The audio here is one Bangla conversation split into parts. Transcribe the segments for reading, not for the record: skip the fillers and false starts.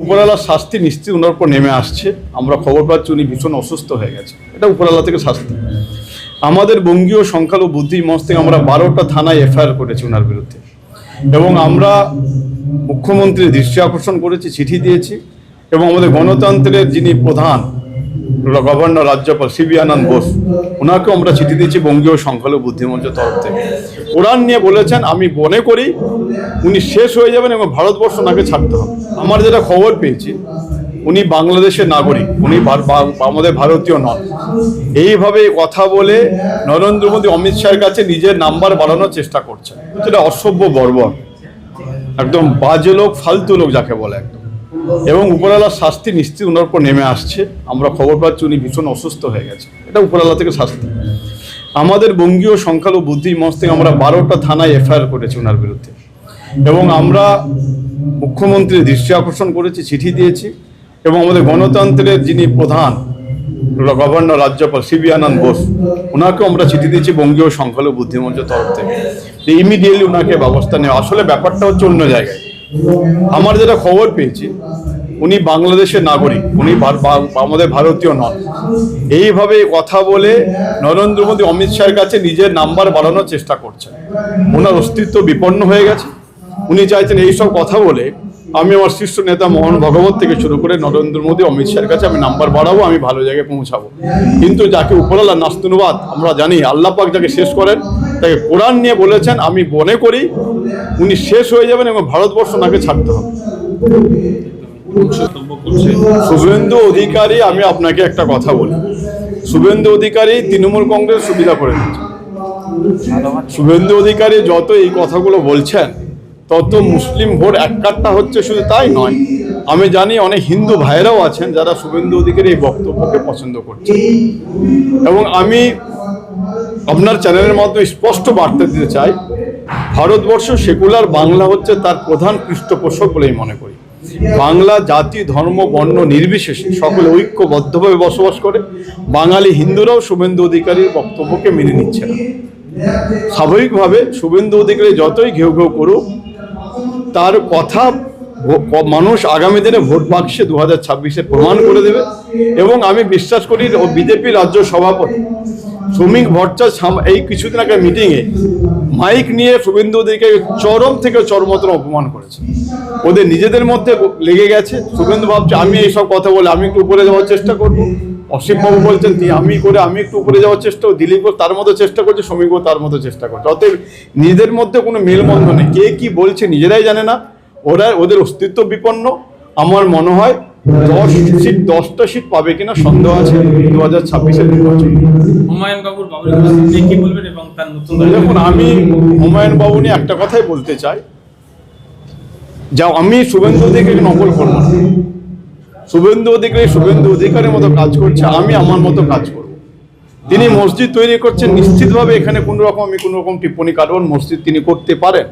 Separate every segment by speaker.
Speaker 1: উপরওয়ালার শাস্তি নিশ্চিত ওনার উপর নেমে আসছে। আমরা খবর পাচ্ছি উনি ভীষণ অসুস্থ হয়ে গেছে, এটা উপরওয়ালা থেকে শাস্তি। আমাদের বঙ্গীয় সংখ্যালঘু বুদ্ধি মঞ্চ থেকে আমরা 12টা থানায় এফআইআর করেছি ওনার বিরুদ্ধে, এবং আমরা মুখ্যমন্ত্রীর দৃষ্টি আকর্ষণ করেছি, চিঠি দিয়েছি, এবং আমাদের গণতন্ত্রের যিনি প্রধান গভর্নর রাজ্যপাল সিবি আনন্দ বোস, ওনাকেও আমরা চিঠি দিয়েছি বঙ্গীয় সংখ্যালঘু বুদ্ধি মঞ্চের তরফ থেকে। কোরআন নিয়ে বলেছেন, আমি মনে করি উনি শেষ হয়ে যাবেন এবং ভারতবর্ষ ওনাকে ছাড়তে হবে। আমার যেটা খবর পেয়েছি, উনি বাংলাদেশের নাগরিক, উনি আমাদের ভারতীয় নন। এইভাবে কথা বলে নরেন্দ্র মোদী অমিত শাহের কাছে নিজের নাম্বার বাড়ানোর চেষ্টা করছেন, যেটা অসভ্য বর্বর, একদম বাজে লোক, ফালতু লোক যাকে বলে একদম। এবং উপরওয়ালার শাস্তি নিশ্চিত ওনার উপর নেমে আসছে। আমরা খবর পাচ্ছি উনি ভীষণ অসুস্থ হয়ে গেছে, এটা উপরওয়ালা থেকে শাস্তি। আমাদের বঙ্গীয় সংখ্যালঘু বুদ্ধি মঞ্চ থেকে আমরা 12টা থানায় এফআইআর করেছি ওনার বিরুদ্ধে, এবং আমরা মুখ্যমন্ত্রীর দৃষ্টি আকর্ষণ করেছি, চিঠি দিয়েছি, এবং আমাদের গণতন্ত্রের যিনি প্রধান গভর্নর রাজ্যপাল সিবি আনন্দ বোস, ওনাকেও আমরা চিঠি দিয়েছি বঙ্গীয় সংখ্যালঘু বুদ্ধি মঞ্চের তরফ থেকে। ইমিডিয়েটলি ওনাকে ব্যবস্থা নেওয়া। আসলে ব্যাপারটা হচ্ছে অন্য জায়গায়। আমার যেটা খবর পেয়েছি, উনি বাংলাদেশের নাগরিক, উনি আমাদের ভারতীয় নন। এইভাবে কথা বলে নরেন্দ্র মোদী অমিত শাহের কাছে নিজের নাম্বার বাড়ানোর চেষ্টা করছেন। ওনার অস্তিত্ব বিপন্ন হয়ে গেছে। উনি চাইছেন এইসব কথা বলে আমি আমার শীর্ষ নেতা মোহন ভগবত থেকে শুরু করে নরেন্দ্র মোদী অমিত শাহের কাছে আমি নাম্বার বাড়াবো, আমি ভালো জায়গায় পৌঁছাবো। কিন্তু যাকে উপরওয়ালা নাস্তুনুবাদ, আমরা জানি আল্লাহ পাক যাকে শেষ করেন, তাকে কোরআন নিয়ে বলেছেন, আমি মনে করি উনি শেষ হয়ে যাবেন এবং ভারতবর্ষ ওনাকে ছাড়তে হবে। শুভেন্দু অধিকারী, আমি আপনাকে একটা কথা বলি, শুভেন্দু অধিকারী তৃণমূল কংগ্রেস সুবিধা করে দিচ্ছে। শুভেন্দু অধিকারী যত এই কথাগুলো বলছেন, তত মুসলিম ভোট এককাট্টা হচ্ছে। শুধু তাই নয়, আমি জানি অনেক হিন্দু ভাইরাও আছেন যারা শুভেন্দু অধিকারী এই বক্তব্যকে পছন্দ করছেন। এবং আমি আপনার চ্যানেলের মাধ্যমে স্পষ্ট বার্তা দিতে চাই, ভারতবর্ষ সেকুলার, বাংলা হচ্ছে তার প্রধান পৃষ্ঠপোষক বলেই মনে করি। বাংলা জাতি, ধর্ম, বর্ণ নির্বিশেষে সকলে ঐক্যবদ্ধভাবে বসবাস করে। বাঙালি হিন্দুরাও শুভেন্দু অধিকারীর বক্তব্যকে মেনে নিচ্ছে না। স্বাভাবিকভাবে শুভেন্দু অধিকারী যতই ঘেউ ঘেউ করুক, তার কথা মানুষ আগামী দিনে ভোট বাক্সে 2026-এ প্রমাণ করে দেবে। এবং আমি বিশ্বাস করি বিজেপি রাজ্য সভাপতি শ্রমিক ভট্টাচার্য এই কিছুদিন আগে মিটিংয়ে মাইক নিয়ে শুভেন্দু অধিকারী চরম থেকে চরমতম অপমান করেছে। ওদের নিজেদের মধ্যে লেগে গেছে। শুভেন্দু ভাবছে আমি এইসব কথা বলে আমি একটু উপরে যাওয়ার চেষ্টা করব। অসীমবাবু বলছেন আমি একটু উপরে যাওয়ার চেষ্টা, দিলীপ তার মতো চেষ্টা করছে, শ্রমিকও তার মতো চেষ্টা করছে। অতএব নিজেদের মধ্যে কোনো মেলবন্ধন নেই, কে কি বলছে নিজেরাই জানে না। ওদের অস্তিত্ব বিপন্ন। আমার মনে হয় 10টা সিট পাবে কিনা সন্দেহ আছে 2026-এর নির্বাচন। দেখুন, আমি হুমায়ুন বাবু নিয়ে একটা কথাই বলতে চাই, যা আমি শুভেন্দু অধিকারীকে নকল করব না। শুভেন্দু অধিকারীর মতো কাজ করছে, আমি আমার মতো কাজ করব। তিনি মসজিদ তৈরি করছেন, নিশ্চিতভাবে এখানে কোনো রকম টিপ্পণী কারণ মসজিদ তিনি করতে পারেন।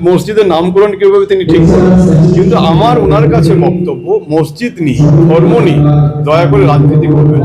Speaker 1: মসজিদের নামকরণ কিভাবে তিনি ঠিক করেন, কিন্তু আমার ওনার কাছে বক্তব্য, মসজিদ নিয়ে, ধর্ম নিয়ে দয়া করে রাজনীতি করবেন।